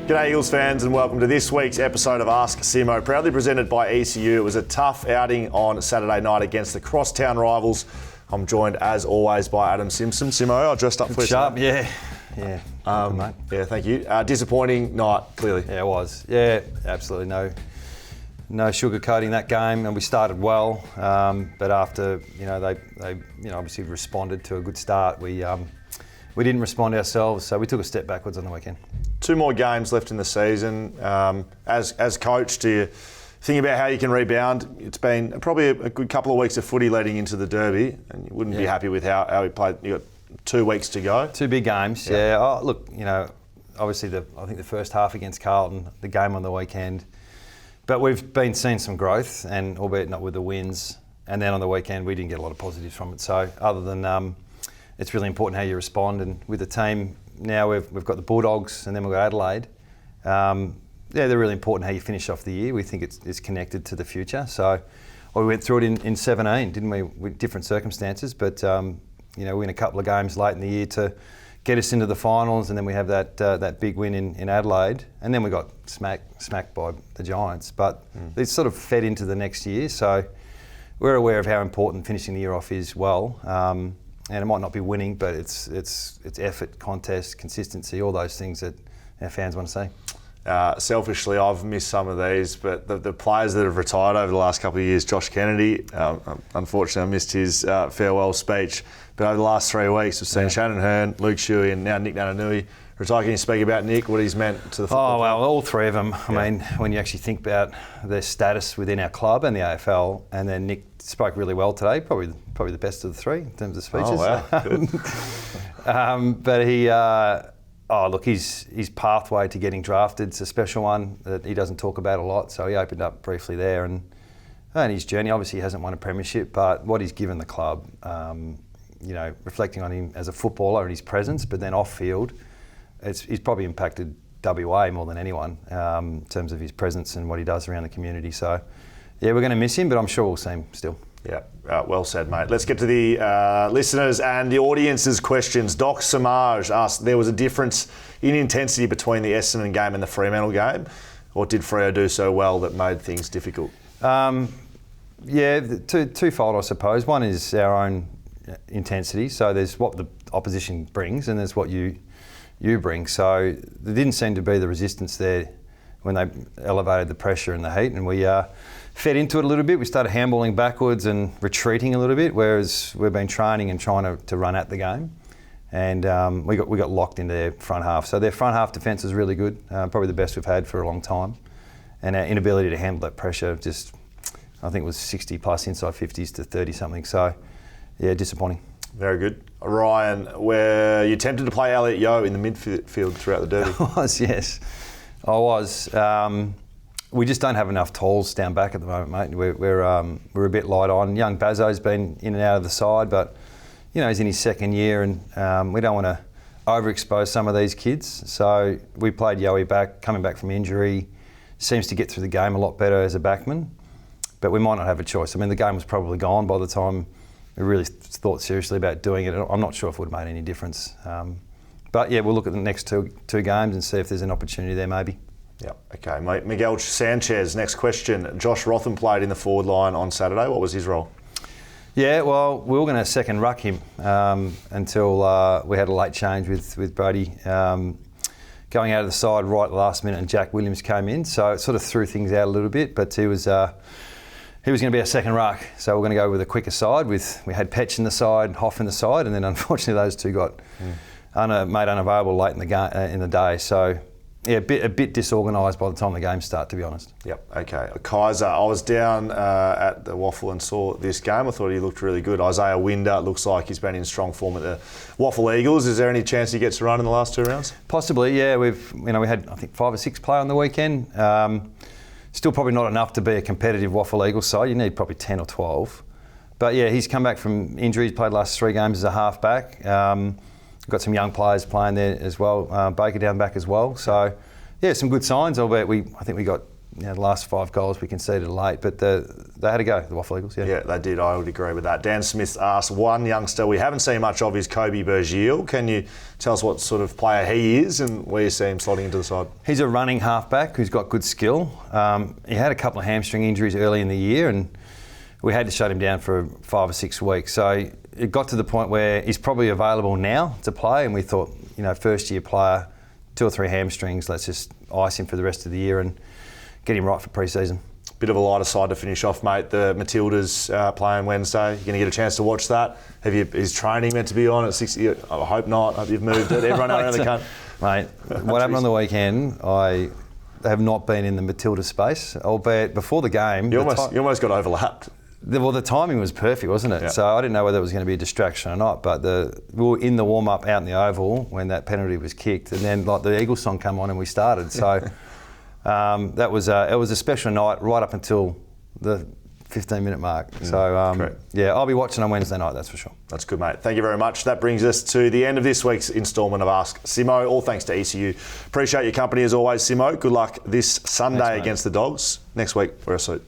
G'day Eagles fans and welcome to this week's episode of Ask Simmo, proudly presented by ECU. It was a tough outing on Saturday night against the crosstown rivals. I'm joined as always by Adam Simpson. Simmo, I dressed up for you. Sharp, yeah. Mate. Yeah, thank you. Disappointing night, clearly. Yeah, it was. Yeah, absolutely no sugarcoating that game, and we started well. But after they obviously responded to a good start, we didn't respond ourselves, so we took a step backwards on the weekend. 2 more games left in the season. As coach, do you think about how you can rebound? It's been probably a good couple of weeks of footy leading into the derby, and you wouldn't be happy with how we played. You got 2 weeks to go. 2 big games. Yeah. Oh, look, obviously I think the first half against Carlton, the game on the weekend, but we've been seeing some growth, and albeit not with the wins. And then on the weekend, we didn't get a lot of positives from it. So other than it's really important how you respond, and with the team now we've got the Bulldogs and then we've got Adelaide. They're really important how you finish off the year. We think it's connected to the future. So we went through it in 17, didn't we, with different circumstances, but we win a couple of games late in the year to get us into the finals, and then we have that big win in Adelaide, and then we got smacked by the Giants. But it's sort of fed into the next year, so we're aware of how important finishing the year off is well. And it might not be winning, but it's effort, contest, consistency, all those things that our fans want to see. Selfishly, I've missed some of these, but the players that have retired over the last couple of years, Josh Kennedy, unfortunately I missed his farewell speech, but over the last 3 weeks we've seen Shannon Hearn, Luke Shuey and now Nick Nananui retire. Can you speak about Nick, what he's meant to the football? Oh, well, all 3 of them. I mean, when you actually think about their status within our club and the AFL, and then Nick spoke really well today, probably the best of the 3 in terms of speeches. Oh, wow. Good. But his pathway to getting drafted is a special one that he doesn't talk about a lot, so he opened up briefly there. And his journey, obviously he hasn't won a premiership, but what he's given the club, reflecting on him as a footballer and his presence, but then off-field, he's probably impacted WA more than anyone in terms of his presence and what he does around the community. So, yeah, we're going to miss him, but I'm sure we'll see him still. Yeah, well said, mate. Let's get to the listeners and the audience's questions. Doc Samaj asked, there was a difference in intensity between the Essendon game and the Fremantle game, or did Freo do so well that made things difficult? Twofold, I suppose. One is our own intensity, so there's what the opposition brings and there's what you bring. So there didn't seem to be the resistance there when they elevated the pressure and the heat, and we fed into it a little bit. We started handballing backwards and retreating a little bit, whereas we've been training and trying to run at the game. And we got locked into their front half. So their front half defence is really good, probably the best we've had for a long time. And our inability to handle that pressure just, I think it was 60 plus inside 50s to 30 something. So, yeah, disappointing. Very good. Ryan, were you tempted to play Elliott Yeo in the midfield throughout the derby? I was, yes. I was. We just don't have enough talls down back at the moment, mate. We're a bit light on. Young Bazzo's been in and out of the side, but he's in his 2nd year, and we don't want to overexpose some of these kids. So we played Yoey back, coming back from injury. Seems to get through the game a lot better as a backman, but we might not have a choice. I mean, the game was probably gone by the time we really thought seriously about doing it. I'm not sure if it would have made any difference. But yeah, we'll look at the next two games and see if there's an opportunity there maybe. Yeah, okay. Miguel Sanchez, next question. Josh Rotham played in the forward line on Saturday. What was his role? Yeah, well, we were going to second ruck him until we had a late change with Brady going out of the side right at the last minute, and Jack Williams came in. So it sort of threw things out a little bit, but he was going to be our second ruck. So we're going to go with a quicker side. We had Petch in the side, Hoff in the side, and then unfortunately those two got made unavailable late in the day. So yeah, a bit disorganised by the time the game started, to be honest. Yep, okay. Kaiser, I was down at the Waffle and saw this game. I thought he looked really good. Isaiah Winder looks like he's been in strong form at the Waffle Eagles. Is there any chance he gets a run in the last 2 rounds? Possibly, yeah. We had, I think, 5 or 6 play on the weekend. Still probably not enough to be a competitive Waffle Eagles side. You need probably 10 or 12. But yeah, he's come back from injury. He's played the last 3 games as a half-back. Got some young players playing there as well. Baker down back as well. So, yeah, some good signs. Albeit I think we got the last 5 goals we conceded late, but they had to go, the Waffle Eagles. Yeah, they did. I would agree with that. Dan Smith asked, one youngster we haven't seen much of is Kobe Bergiel. Can you tell us what sort of player he is and where you see him slotting into the side? He's a running halfback who's got good skill. He had a couple of hamstring injuries early in the year, and we had to shut him down for 5 or 6 weeks. So it got to the point where he's probably available now to play, and we thought, first year player, 2 or 3 hamstrings, let's just ice him for the rest of the year and get him right for pre-season. Bit of a lighter side to finish off, mate. The Matildas playing Wednesday. You're going to get a chance to watch that. Is training meant to be on at 60? I hope not. I hope you've moved it. Everyone around the country. Mate, what happened on the weekend, I have not been in the Matilda space, albeit before the game. You almost got overlapped. The timing was perfect, wasn't it? Yeah. So I didn't know whether it was going to be a distraction or not, but we were in the warm-up out in the Oval when that penalty was kicked, and then the Eagles song came on and we started. So it was a special night right up until the 15-minute mark. So I'll be watching on Wednesday night, that's for sure. That's good, mate. Thank you very much. That brings us to the end of this week's instalment of Ask Simmo. All thanks to ECU. Appreciate your company as always, Simmo. Good luck this Sunday against the Dogs. Next week, wear a suit.